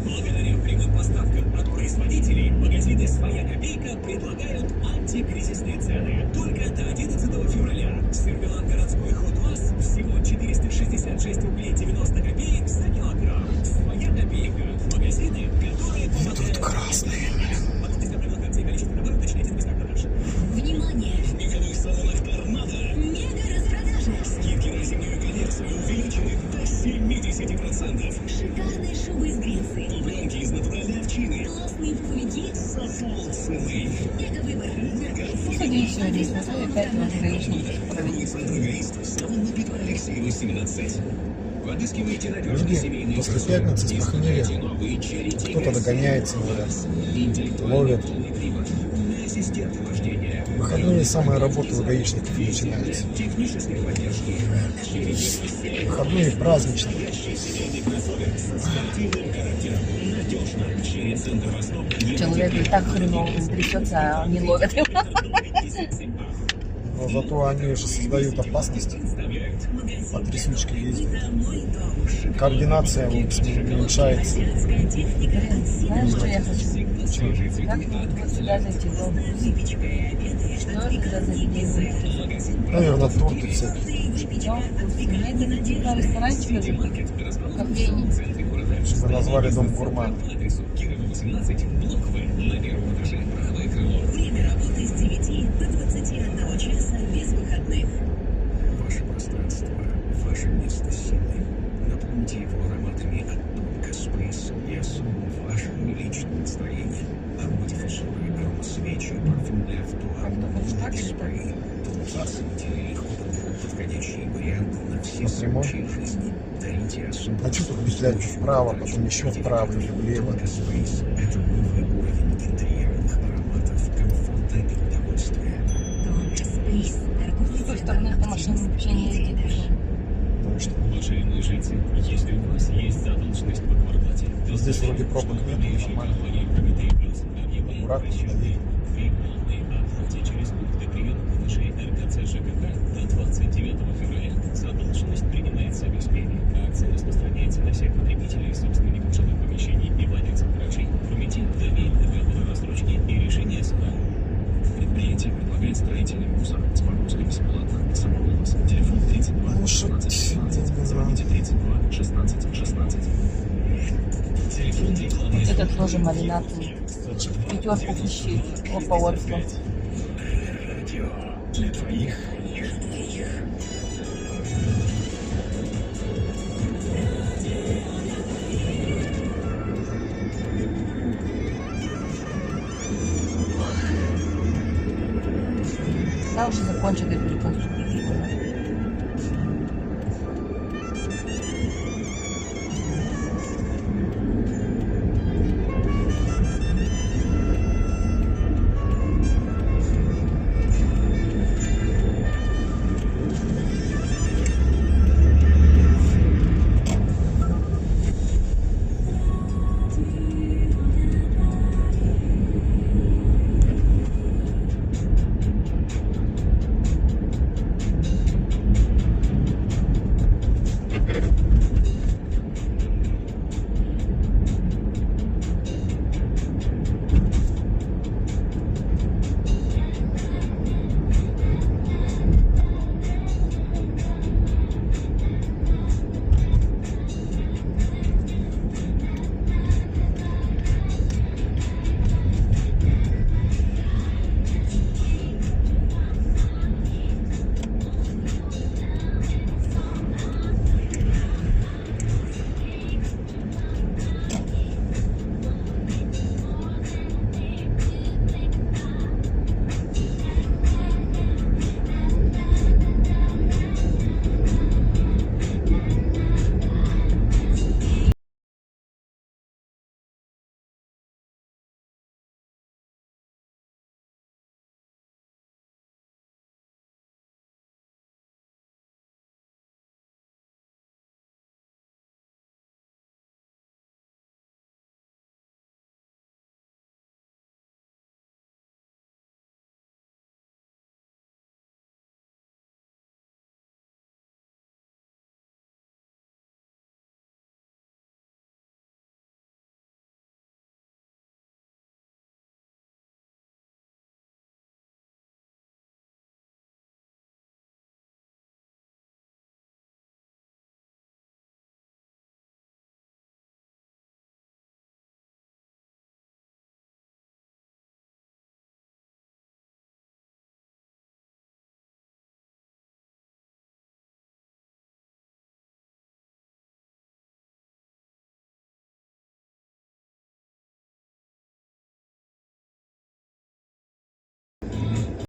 Благодаря прямым поставкам от производителей, магазины «Своя копейка» предлагают антикризисные цены. Только до 11 февраля. Сервелат городской ход УАЗ всего 466 рублей 90 копеек за килограмм. «Своя копейка». Магазины, которые помогают... Тут красные. Внимание! В меговых салонах «Торнадо» мега-распродажа! Скидки на зимнюю коллекцию увеличены до 70%. Шикарные шубы из Греции. Пленки из натуральной овчины. Классные пуховики со полцены. Мега-выбор. Сегодня сегодня смотрю, опять на гаишник. Александр Гаист, салон на Петра Алексеева, 17. Подыскиваете надежный семейный после пятницы спохмелья кто-то догоняется, ловят. Выходные самая работа у гаишников начинается. Выходные праздничные. Человек и так хреново трясется, а они ловят его. Но зато они уже создают опасность. По трясучке ездят. Координация уменьшается. Знаешь, что я хочу? Как вот сюда зайти в дом? Что это за заведение? Наверное, торты всякие. Это на ресторанчика же, кофейни. Чтобы назвали дом гурман. Время работы с 9 до 21 часа без выходных. Ваше пространство, ваше место силы. Наполните его ароматами от Тонко Space и особым вашим личным настроением. Аромадиффузоры, аромасвечи, парфюмные авто, спрей. Тонкие легко подберут подходящие варианты на все случаи жизни. Дарите особо. Хочу тут петлять вправо, потом еще вправо или влево. Тонко Space – это новый уровень интерьерных ароматов, комфорта и удовольствия. Тонко Space. С той стороны эта машина вообще не ездит. Ну что, Уважаемые жители, если у вас есть задолженность по квартплате, то здесь вроде пробок нет, нормально. Аккуратно, дави. При полной оплате через пункты приема платежей РКЦ ЖКХ до 29 февраля задолженность принимается без пени. Акция распространяется на всех потребителей, собственников жилых помещений и владельцев гаражей. Комитет имеет договор рассрочки и решение суда. Предприятие предлагает строительный мусор с погрузкой бесплатно. Самовывоз. Телефон 32 16 16. Звоните 32 16 16. Телефон рекламы. Вот этот тоже маринад. Пятерку вещей. Опа, Орфа. Радио для твоих и твоих. Когда уже закончат эти